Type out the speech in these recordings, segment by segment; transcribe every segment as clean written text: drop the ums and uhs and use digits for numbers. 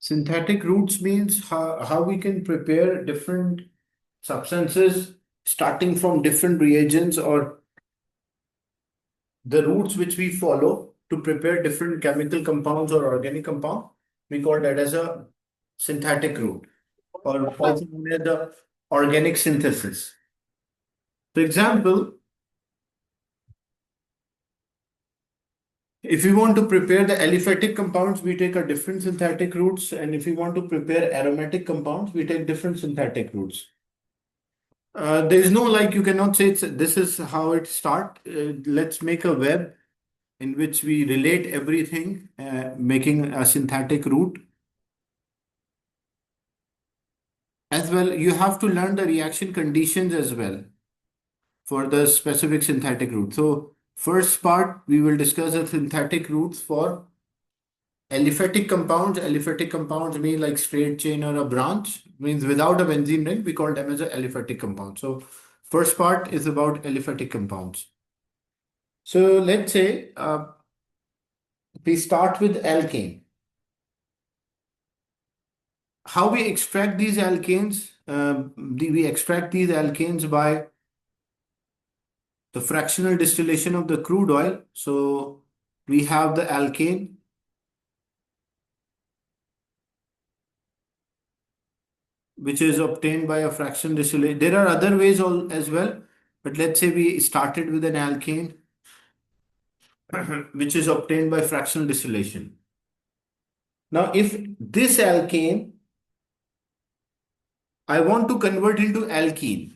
Synthetic routes means how we can prepare different substances starting from different reagents or the routes which we follow to prepare different chemical compounds or organic compound. We call that as a synthetic route or also known as the organic synthesis. For example, if we want to prepare the aliphatic compounds, we take a different synthetic routes, and if we want to prepare aromatic compounds, we take different synthetic routes. There is no like you cannot say this is how it start. Let's make a web in which we relate everything, making a synthetic route. As well, you have to learn the reaction conditions as well for the specific synthetic route. So first part, we will discuss the synthetic routes for aliphatic compounds. Aliphatic compounds mean like straight chain or a branch, means without a benzene ring, we call them as a aliphatic compound. So first part is about aliphatic compounds. So let's say we start with alkane. How we extract these alkanes? We extract these alkanes by the fractional distillation of the crude oil. So we have the alkane, which is obtained by a fractional distillation. There are other ways as well, but let's say we started with an alkane, which is obtained by fractional distillation. Now, if this alkane I want to convert into alkene,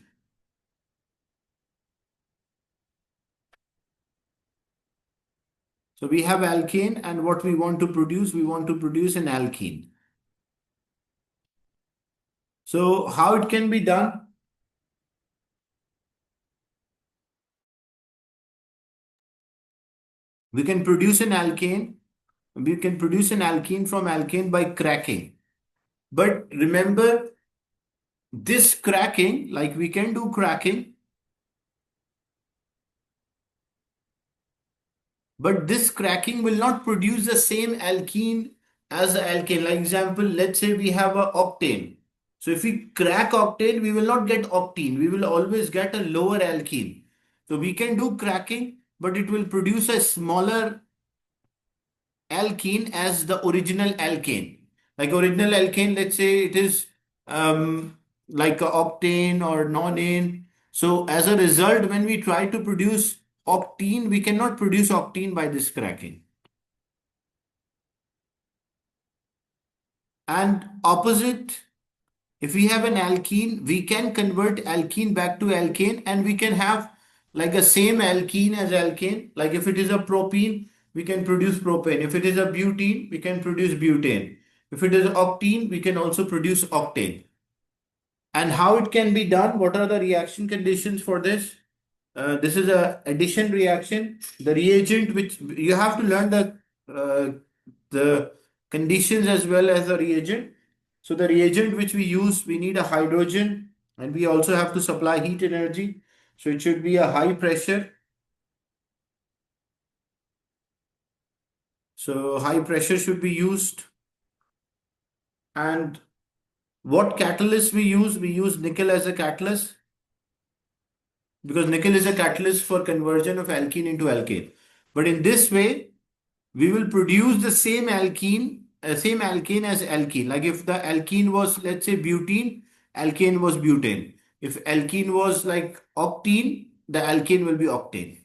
so we have alkane, and what we want to produce, we want to produce an alkene. So how it can be done? We can produce an alkane. We can produce an alkene from alkane by cracking. But remember, this cracking, like we can do cracking, but this cracking will not produce the same alkene as the alkane. Like example, let's say we have a octane. So if we crack octane, we will not get octene. We will always get a lower alkene. So we can do cracking, but it will produce a smaller alkene as the original alkane. Like original alkane, let's say it is like a octane or nonane. So as a result, when we try to produce octene, we cannot produce octene by this cracking. And opposite, if we have an alkene, we can convert alkene back to alkane and we can have like a same alkene as alkane. Like if it is a propene, we can produce propane. If it is a butene, we can produce butane. If it is octene, we can also produce octane. And how it can be done? What are the reaction conditions for this? This is a addition reaction. The reagent which you have to learn the conditions as well as the reagent. So the reagent which we use, we need a hydrogen and we also have to supply heat energy. So it should be a high pressure. So high pressure should be used. And what catalyst we use? We use nickel as a catalyst because nickel is a catalyst for conversion of alkene into alkane. But in this way, we will produce the same alkane as alkene. Like if the alkene was, let's say, butene, alkane was butane. If alkene was like octene, the alkane will be octane.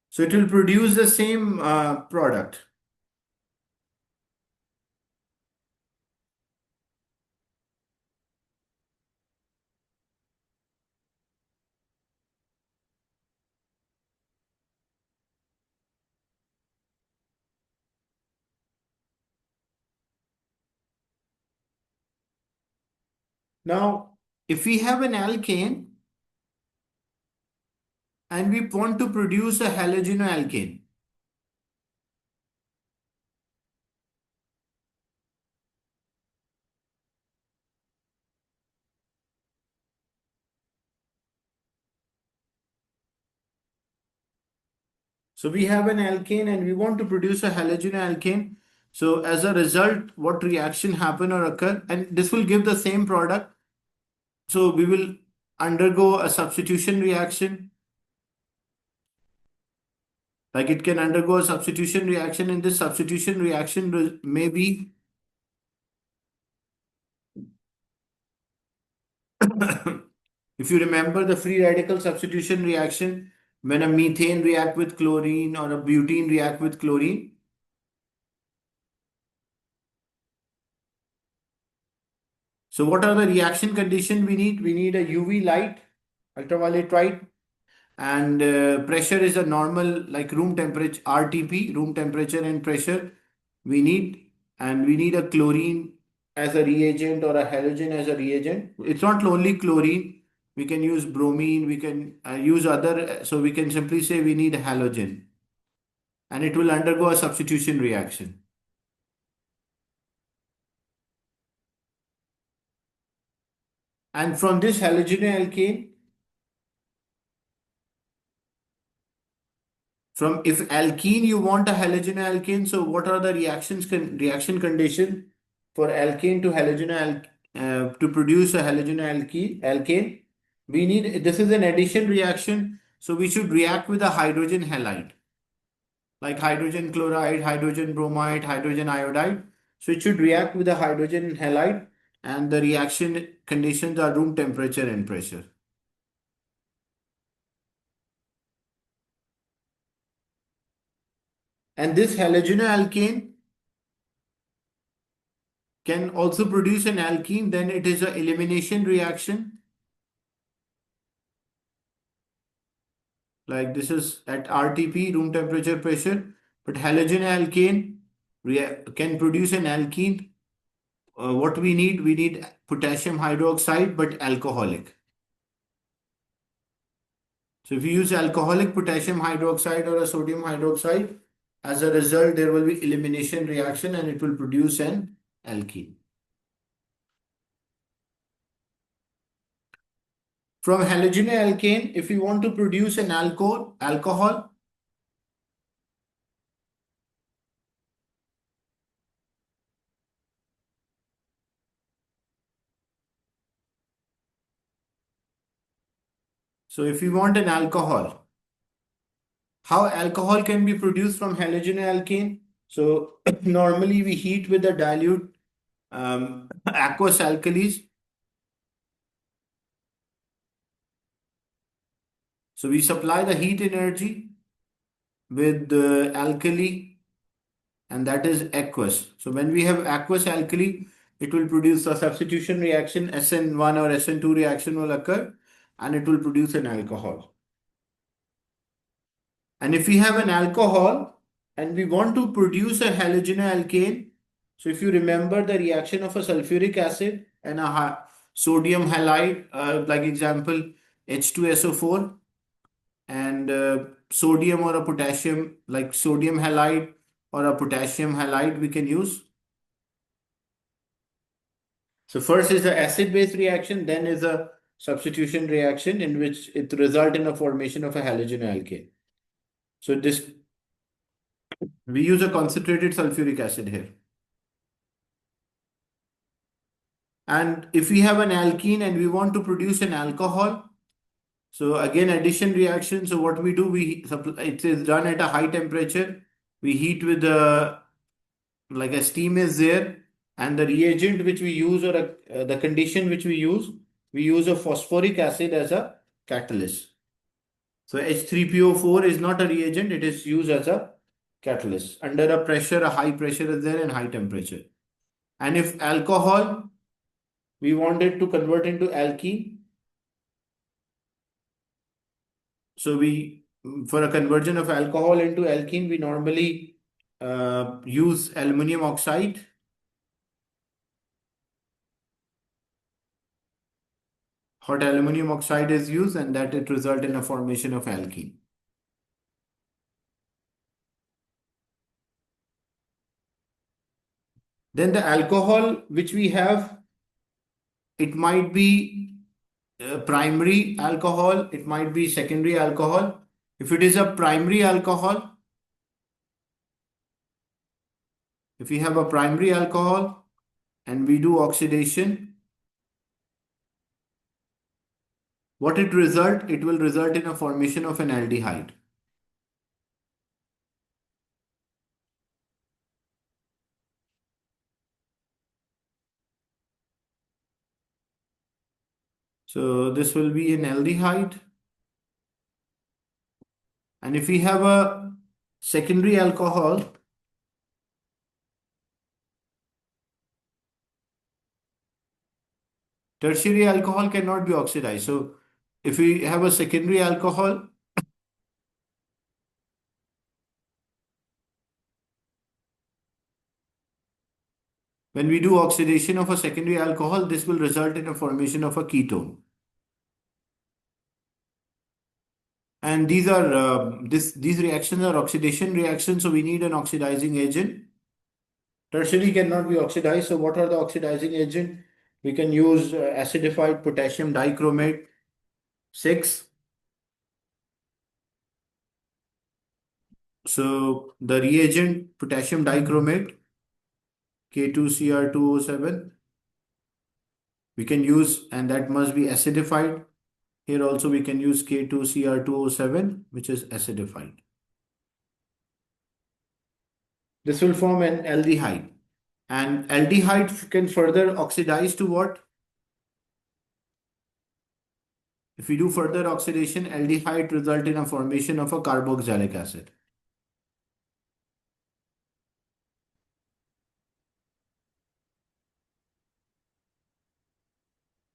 So it will produce the same product. Now, if we have an alkane and we want to produce a halogenoalkane, so we have an alkane and we want to produce a halogenoalkane. So as a result, what reaction happen or occur, and this will give the same product. So we will undergo a substitution reaction. Like it can undergo a substitution reaction, and this substitution reaction may be if you remember the free radical substitution reaction, when a methane react with chlorine or a butene react with chlorine. So what are the reaction condition we need? We need a UV light, ultraviolet light, and pressure is a normal like room temperature, RTP, room temperature and pressure we need, and we need a chlorine as a reagent or a halogen as a reagent. It's not only chlorine, we can use bromine, we can use other, so we can simply say we need a halogen, and it will undergo a substitution reaction. And from this halogen-alkane, from if alkene you want a halogen-alkane, so what are the reaction condition for alkane to to produce a halogen-alkane? We need, this is an addition reaction, so we should react with a hydrogen halide, like hydrogen chloride, hydrogen bromide, hydrogen iodide. So it should react with a hydrogen halide, and the reaction conditions are room temperature and pressure. And this halogen-alkane can also produce an alkene, then it is an elimination reaction. Like this is at RTP, room temperature pressure, but halogen-alkane can produce an alkene. What we need potassium hydroxide, but alcoholic. So if you use alcoholic potassium hydroxide or a sodium hydroxide, as a result, there will be elimination reaction and it will produce an alkene. From halogen-alkane, if we want to produce an alcohol, so if we want an alcohol, how alcohol can be produced from halogen-alkane? So normally we heat with a dilute aqueous alkalis. So we supply the heat energy with the alkali, and that is aqueous. So when we have aqueous alkali, it will produce a substitution reaction, SN1 or SN2 reaction will occur, and it will produce an alcohol. And if we have an alcohol and we want to produce a halogen-alkane, so if you remember the reaction of a sulfuric acid and a sodium halide, like example H2SO4, and sodium or a potassium, like sodium halide or a potassium halide we can use. So first is the acid-base reaction, then is a substitution reaction in which it result in a formation of a halogen-alkane. So this, we use a concentrated sulfuric acid here. And if we have an alkene and we want to produce an alcohol, so again addition reaction. So what we do, it is done at a high temperature. We heat with the, like a steam is there, and the reagent which we use, or the condition which we use a phosphoric acid as a catalyst. So H3PO4 is not a reagent, it is used as a catalyst. Under a pressure, a high pressure is there and high temperature. And if alcohol, we want it to convert into alkene. So for a conversion of alcohol into alkene, we normally use aluminum oxide. Hot aluminum oxide is used, and that it result in a formation of alkene. Then the alcohol which we have, it might be primary alcohol, it might be secondary alcohol. If it is a primary alcohol, If we have a primary alcohol and we do oxidation, what it result? It will result in a formation of an aldehyde. So this will be an aldehyde. And if we have a secondary alcohol, tertiary alcohol cannot be oxidized. So if we have a secondary alcohol, when we do oxidation of a secondary alcohol, this will result in a formation of a ketone. And these reactions are oxidation reactions, so we need an oxidizing agent. Tertiary cannot be oxidized. So what are the oxidizing agent? We can use acidified potassium dichromate 6. So the reagent potassium dichromate K2Cr2O7 we can use, and that must be acidified. Here also we can use K2Cr2O7, which is acidified. This will form an aldehyde. And aldehyde can further oxidize to what? If we do further oxidation, aldehyde result in a formation of a carboxylic acid.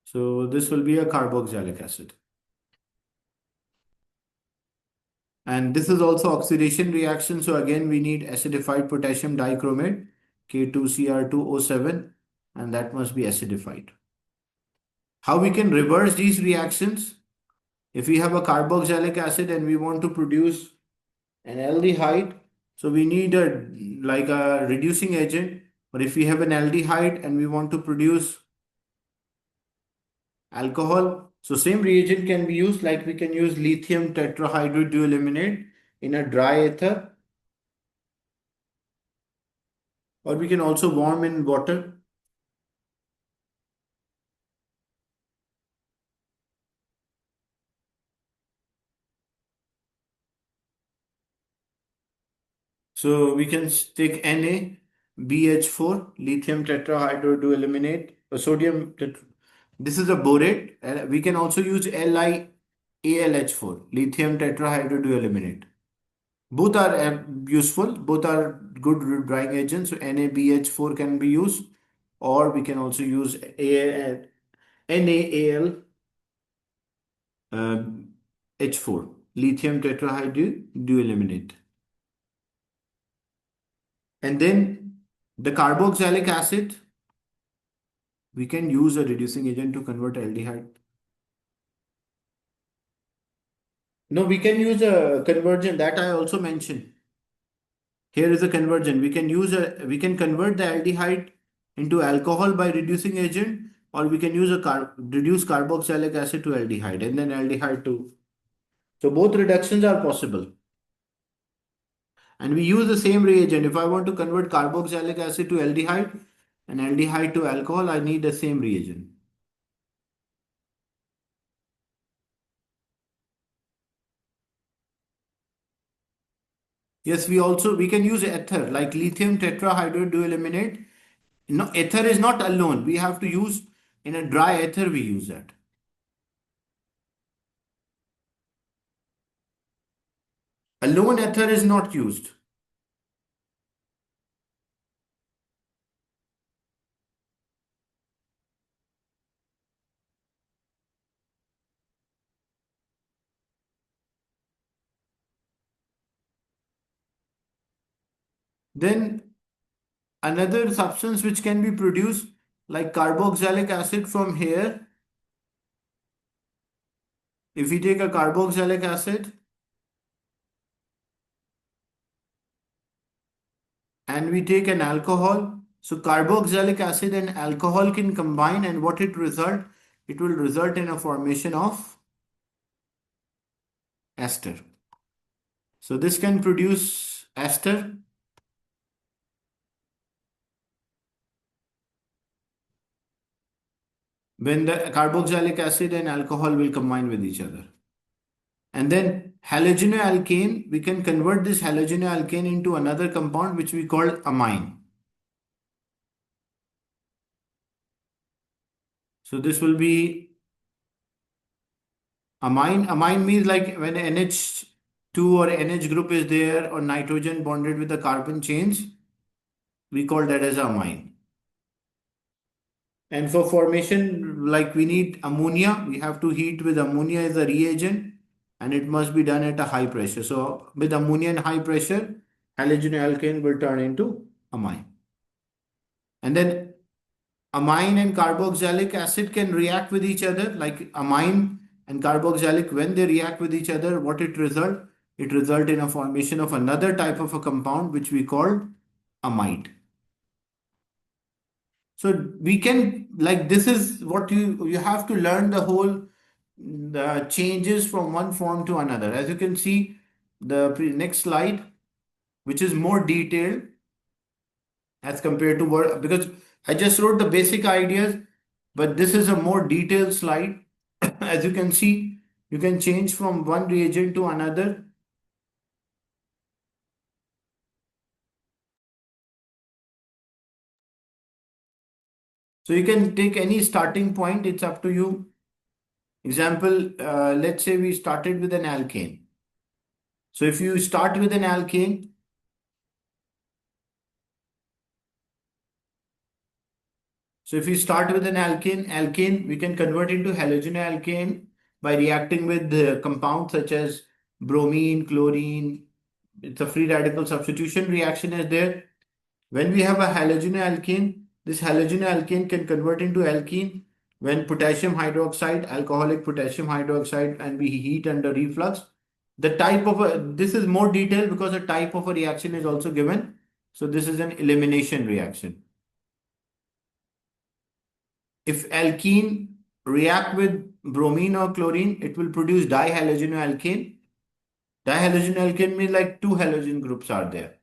So this will be a carboxylic acid. And this is also oxidation reaction. So again, we need acidified potassium dichromate, K2Cr2O7, and that must be acidified. How we can reverse these reactions? If we have a carboxylic acid and we want to produce an aldehyde, so we need a like a reducing agent. But if we have an aldehyde and we want to produce alcohol, so same reagent can be used, like we can use lithium tetrahydrodualuminate in a dry ether, or we can also warm in water. So we can take NaBH4, lithium tetrahydrodualuminate, this is a borate. We can also use LiAlH4, lithium tetrahydrodualuminate. Both are useful, both are good drying agents. So NaBH4 can be used, or we can also use NaAl H4, lithium tetrahydrodualuminate. And then the carboxylic acid, we can use a reducing agent to convert aldehyde. No, we can use a conversion that I also mentioned. Here is a conversion. We can convert the aldehyde into alcohol by reducing agent, or we can use reduce carboxylic acid to aldehyde and then aldehyde to. So both reductions are possible. And we use the same reagent. If I want to convert carboxylic acid to aldehyde and aldehyde to alcohol, I need the same reagent. Yes, we can use ether like lithium tetrahydrodualuminate. No, ether is not alone. We have to use in a dry ether. We use that. Alone ether is not used. Then another substance which can be produced like carboxylic acid from here. If we take a carboxylic acid and we take an alcohol, so carboxylic acid and alcohol can combine, and what it will result in a formation of ester. So this can produce ester. when the carboxylic acid and alcohol will combine with each other. And then halogenoalkane, we can convert this halogenoalkane into another compound which we call amine. So this will be amine. Amine means like when NH2 or NH group is there or nitrogen bonded with the carbon chains, we call that as amine. And for formation, like we need ammonia, we have to heat with ammonia as a reagent and it must be done at a high pressure. So with ammonia and high pressure, halogenoalkane will turn into amine. And then amine and carboxylic acid can react with each other, like amine and carboxylic, when they react with each other, what it result? It result in a formation of another type of a compound which we call amide. So we can, like, this is what you have to learn the whole the changes from one form to another. As you can see, the next slide, which is more detailed as compared to what, because I just wrote the basic ideas, but this is a more detailed slide. As you can see, you can change from one reagent to another. So you can take any starting point, it's up to you. Example, let's say we started with an alkane. So if you start with an alkane, so if we start with an alkane, we can convert into halogenoalkane by reacting with the compounds such as bromine, chlorine. It's a free radical substitution reaction is there. When we have a halogenoalkane, this halogenoalkane can convert into alkene when potassium hydroxide, alcoholic potassium hydroxide, and we heat under reflux. The type of this is more detailed because the type of a reaction is also given. So this is an elimination reaction. If alkene react with bromine or chlorine, it will produce dihalogenoalkane. Dihalogenoalkane means like two halogen groups are there.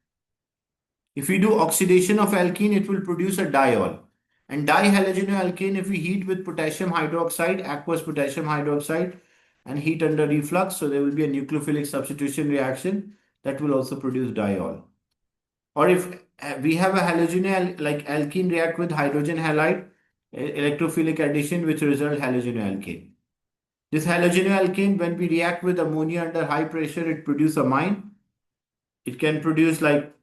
If we do oxidation of alkene, it will produce a diol. And dihalogenoalkane, if we heat with potassium hydroxide, aqueous potassium hydroxide, and heat under reflux, so there will be a nucleophilic substitution reaction that will also produce diol. Or if we have a halogen like alkene react with hydrogen halide, electrophilic addition which result halogenoalkane. This halogenoalkane, when we react with ammonia under high pressure, it produce amine. It can produce like,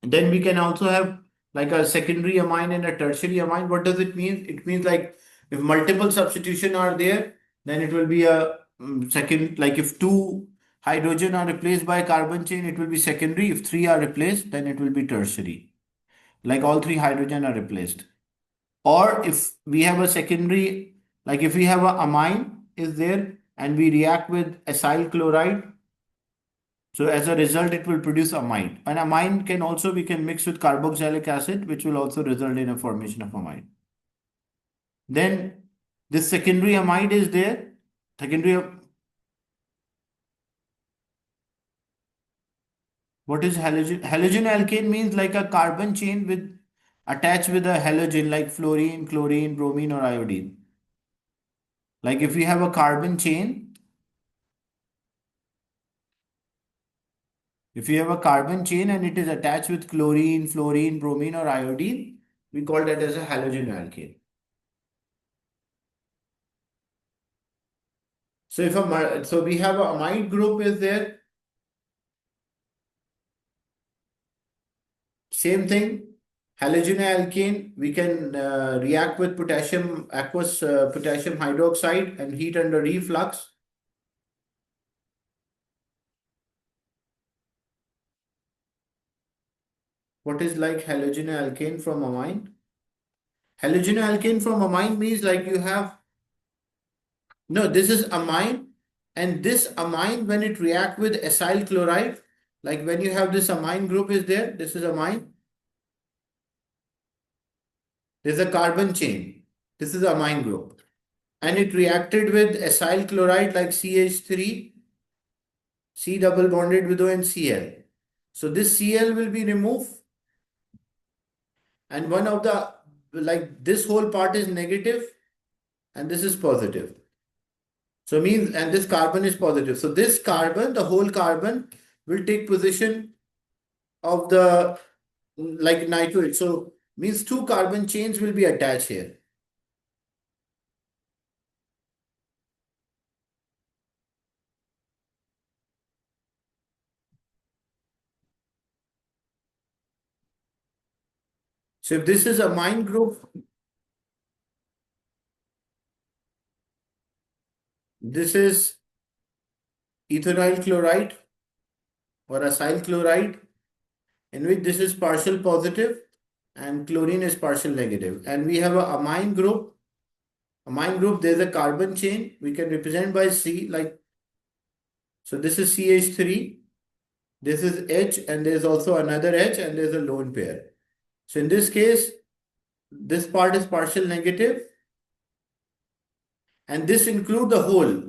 then we can also have like a secondary amine and a tertiary amine. What does it mean? It means like if multiple substitution are there, then it will be a second, like if two hydrogen are replaced by carbon chain, it will be secondary. If three are replaced, then it will be tertiary. Like all three hydrogen are replaced. Or if we have a secondary, like if we have a amine is there and we react with acyl chloride, so as a result, it will produce amine. And amine can also, we can mix with carboxylic acid, which will also result in a formation of amine. Then this secondary amide is there. Secondary, what is halogen? Halogenoalkane means like a carbon chain with attached with a halogen like fluorine, chlorine, bromine, or iodine. Like if we have a carbon chain, if you have a carbon chain and it is attached with chlorine, fluorine, bromine, or iodine, we call that as a halogenoalkane. So if so we have a amide group is there. Same thing. Halogenoalkane, we can react with potassium, aqueous potassium hydroxide and heat under reflux. What is like halogenoalkane from amine? Halogenoalkane from amine means like you have, no, this is amine, and this amine when it react with acyl chloride, like when you have this amine group is there, this is amine. There's a carbon chain. This is amine group. And it reacted with acyl chloride like CH3, C double bonded with O and Cl. So this Cl will be removed and one of the like this whole part is negative and this is positive. So means, and this carbon is positive. So this carbon, the whole carbon will take position of the like nitrogen. So means two carbon chains will be attached here. So if this is a amine group, this is ethanoyl chloride or acyl chloride, in which this is partial positive and chlorine is partial negative. And we have a amine group. Amine group, there's a carbon chain. We can represent by C, like, so this is CH3, this is H, and there's also another H, and there's a lone pair. So in this case, this part is partial negative, and this include the whole,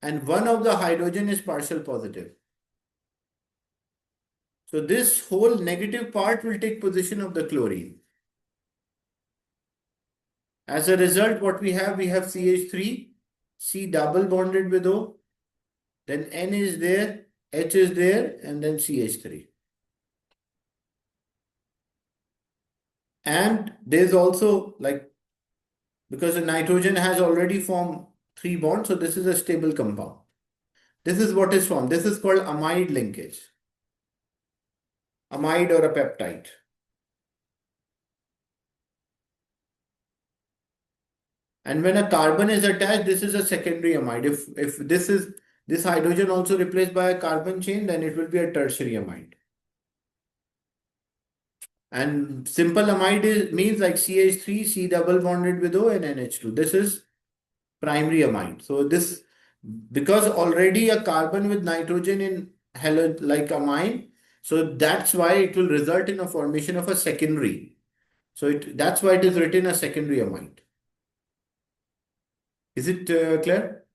and one of the hydrogen is partial positive. So this whole negative part will take position of the chlorine. As a result, what we have CH3, C double bonded with O, then N is there, H is there, and then CH3. And there's also like, because the nitrogen has already formed three bonds, so this is a stable compound. This is what is formed. This is called amide linkage, amide or a peptide. And when a carbon is attached, this is a secondary amide. If this hydrogen also replaced by a carbon chain, then it will be a tertiary amide. And simple amide means like CH3, C double bonded with O and NH2. This is primary amide. So this, because already a carbon with nitrogen in like amine, so that's why it will result in a formation of a secondary. So that's why it is written as secondary amide. Is it clear?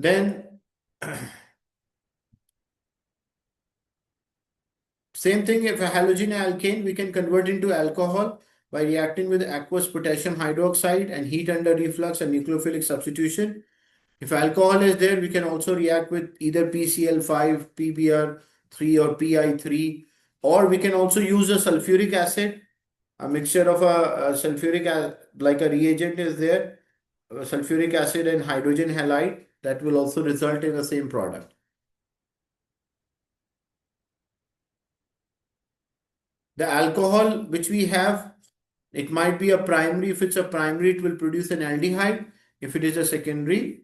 Then same thing, if a halogen alkane, we can convert into alcohol by reacting with aqueous potassium hydroxide and heat under reflux and nucleophilic substitution. If alcohol is there, we can also react with either PCl5, PBr3 or PI3, or we can also use a sulfuric acid, a mixture of a like a reagent is there, sulfuric acid and hydrogen halide, that will also result in the same product. The alcohol which we have, it might be a primary. If it's a primary, it will produce an aldehyde. If it is a secondary,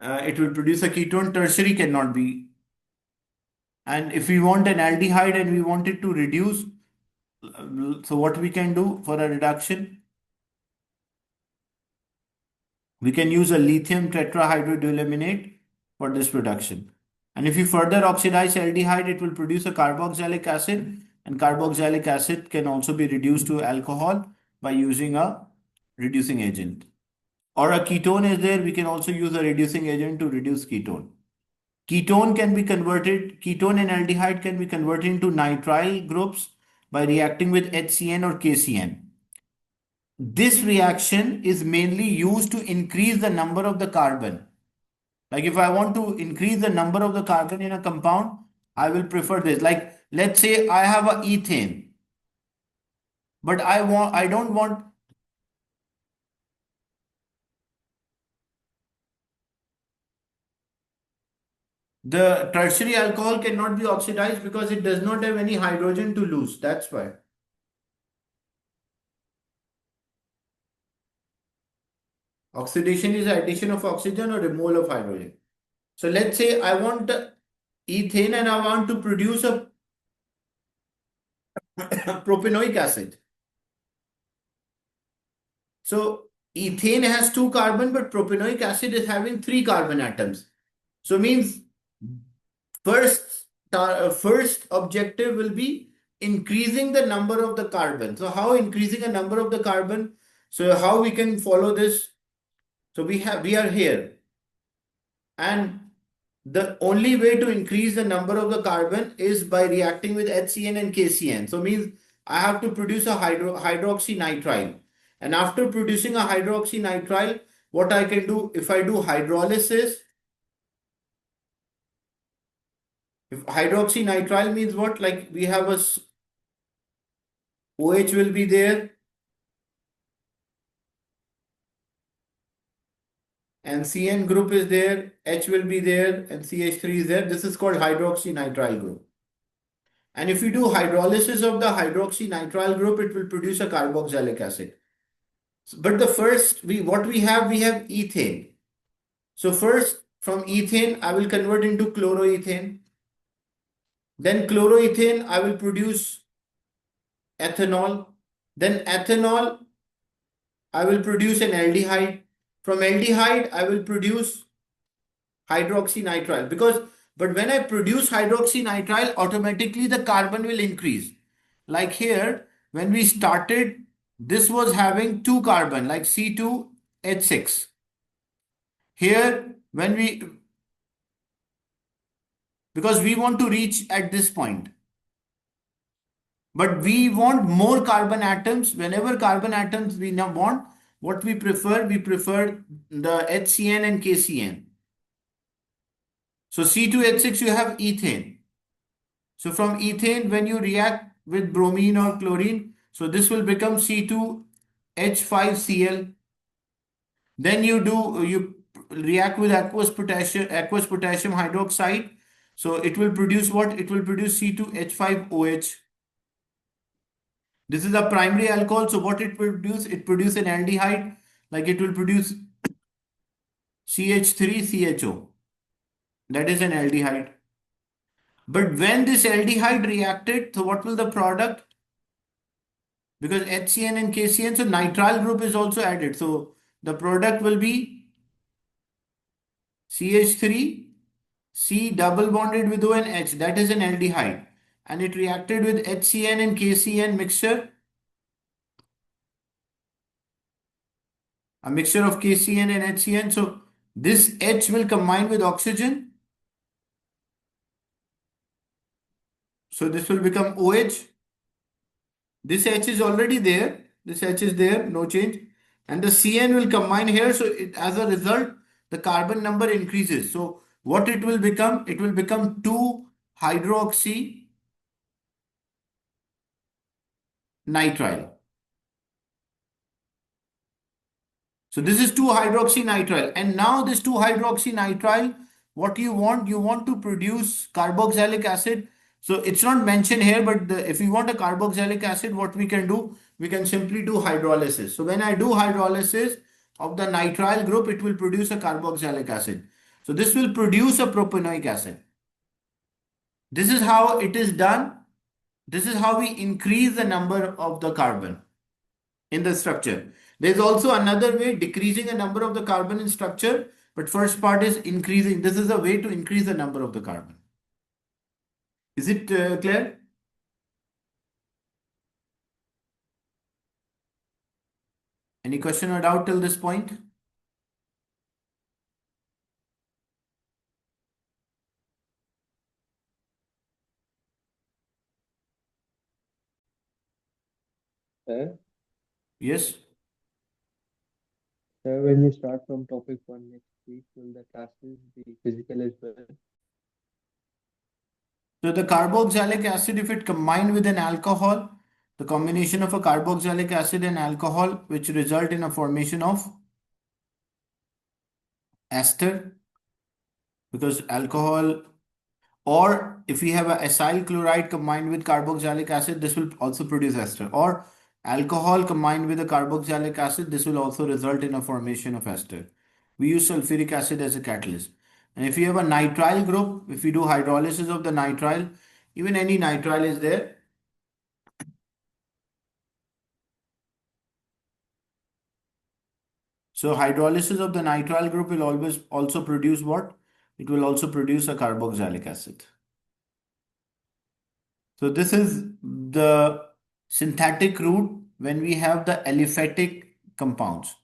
it will produce a ketone. Tertiary cannot be. And if we want an aldehyde and we want it to reduce, so what we can do for a reduction? We can use a lithium tetrahydrodealuminate for this production. And if you further oxidize aldehyde, it will produce a carboxylic acid, and carboxylic acid can also be reduced to alcohol by using a reducing agent. Or a ketone is there, we can also use a reducing agent to reduce ketone. Ketone can be converted, ketone and aldehyde can be converted into nitrile groups by reacting with HCN or KCN. This reaction is mainly used to increase the number of the carbon. Like if I want to increase the number of the carbon in a compound, I will prefer this. Like let's say I have a ethane, but I don't want the tertiary alcohol cannot be oxidized because it does not have any hydrogen to lose. That's why. Oxidation is addition of oxygen or removal of hydrogen. So let's say I want ethane and I want to produce a propanoic acid. So ethane has two carbon, but propanoic acid is having three carbon atoms. So means first first objective will be increasing the number of the carbon. So how increasing a number of the carbon? So how we can follow this? So we are here, and the only way to increase the number of the carbon is by reacting with HCN and KCN. So means I have to produce a hydroxynitrile. And after producing a hydroxynitrile, what I can do if I do hydrolysis, if hydroxynitrile means what? Like we have a OH will be there and CN group is there, H will be there and CH3 is there. This is called hydroxynitrile group. And if you do hydrolysis of the hydroxynitrile group, it will produce a carboxylic acid. But the first, we have ethane. So first from ethane, I will convert into chloroethane. Then chloroethane, I will produce ethanol. Then ethanol, I will produce an aldehyde. From aldehyde, I will produce hydroxynitrile but when I produce hydroxynitrile, automatically the carbon will increase. Like here, when we started, this was having two carbon, like C2H6. Here, because we want to reach at this point, but we want more carbon atoms. Whenever carbon atoms we now want, what we prefer the HCN and KCN. So C2H6, you have ethane. So from ethane, when you react with bromine or chlorine, so this will become C2H5Cl. Then you react with aqueous potassium hydroxide. So it will produce what? It will produce C2H5OH. This is a primary alcohol. So what it will produce? It produce an aldehyde, like it will produce CH3CHO. That is an aldehyde. But when this aldehyde reacted, so what will the product? Because HCN and KCN, so nitrile group is also added. So the product will be CH3, C double bonded with O and H. That is an aldehyde. And it reacted with HCN and KCN mixture, a mixture of KCN and HCN. So this H will combine with oxygen. So this will become OH. This H is already there. This H is there, no change. And the CN will combine here. So as a result, the carbon number increases. So what it will become? It will become 2 hydroxy nitrile. So this is 2 hydroxy nitrile. And now this 2 hydroxy nitrile, what you want? You want to produce carboxylic acid. So it's not mentioned here, but if you want a carboxylic acid, what we can do? We can simply do hydrolysis. So when I do hydrolysis of the nitrile group, it will produce a carboxylic acid. So this will produce a propanoic acid. This is how it is done. This is how we increase the number of the carbon in the structure. There's also another way, decreasing the number of the carbon in structure, but first part is increasing. This is a way to increase the number of the carbon. Is it clear? Any question or doubt till this point? Sir, Yes. sir, when we start from topic one next week, will the classes be physical as well? So the carboxylic acid, if it combined with an alcohol, the combination of a carboxylic acid and alcohol, which result in a formation of ester, because alcohol, or if we have a acyl chloride combined with carboxylic acid, this will also produce ester. Or alcohol combined with a carboxylic acid, this will also result in a formation of ester. We use sulfuric acid as a catalyst. And if you have a nitrile group, if we do hydrolysis of the nitrile, even any nitrile is there. So hydrolysis of the nitrile group will always also produce what? It will also produce a carboxylic acid. So this is the synthetic route when we have the aliphatic compounds.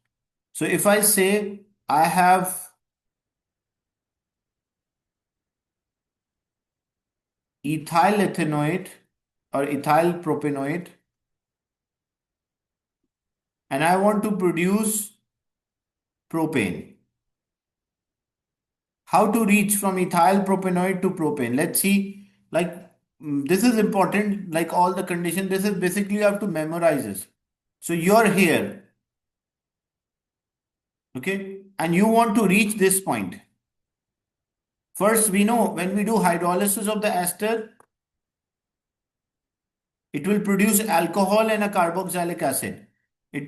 So if I say I have ethyl ethanoate or ethyl propanoate, and I want to produce propane. How to reach from ethyl propanoate to propane? Let's see. Like this is important. Like all the condition, this is basically you have to memorize this. So you're here, okay, and you want to reach this point. First, we know when we do hydrolysis of the ester, it will produce alcohol and a carboxylic acid.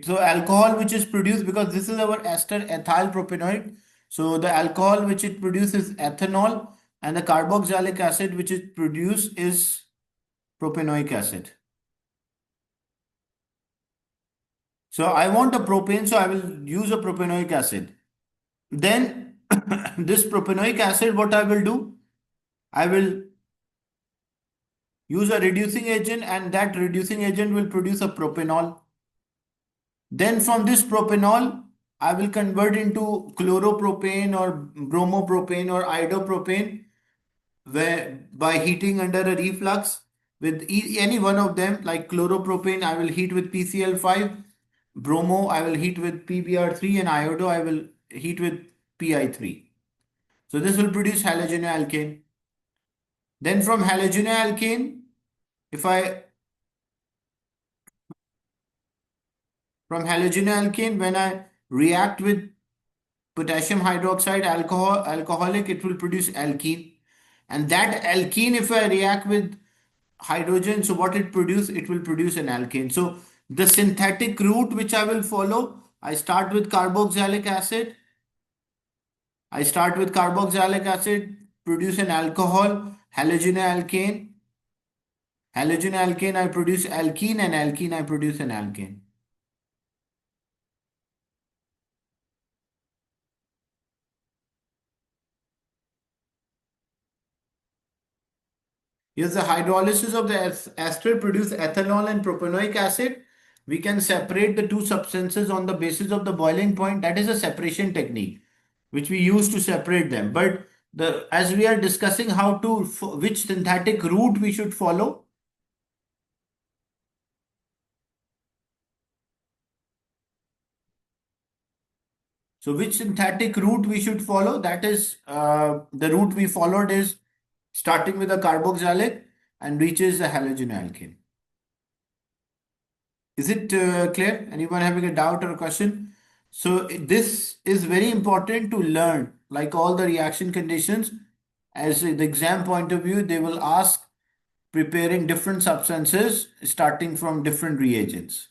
So alcohol which is produced, because this is our ester ethyl propanoid. So the alcohol which it produces is ethanol, and the carboxylic acid which it produces is propanoic acid. So I want a propane, so I will use a propanoic acid. Then this propanoic acid, what I will do? I will use a reducing agent, and that reducing agent will produce a propanol. Then from this propanol, I will convert into chloropropane or bromopropane or iodopropane, where by heating under a reflux with any one of them, like chloropropane, I will heat with PCl5, bromo, I will heat with PBr3, and iodo, I will heat with PI3. So this will produce halogenalkane. Then from halogenalkane, if I from halogenalkane, when I react with potassium hydroxide alcoholic, it will produce alkene, and that alkene, if I react with hydrogen, so what it will produce an alkane. So the synthetic route which I will follow, I start with carboxylic acid, produce an alcohol, halogenalkane, I produce alkene, and alkene, I produce an alkane. Yes, the hydrolysis of the ester produce ethanol and propanoic acid. We can separate the two substances on the basis of the boiling point. That is a separation technique which we use to separate them. But as we are discussing how to which synthetic route we should follow. So which synthetic route we should follow? That is the route we followed is starting with a carboxylic and reaches the halogen alkane. Is it clear? Anyone having a doubt or a question? So this is very important to learn, like all the reaction conditions. As the exam point of view, they will ask preparing different substances starting from different reagents.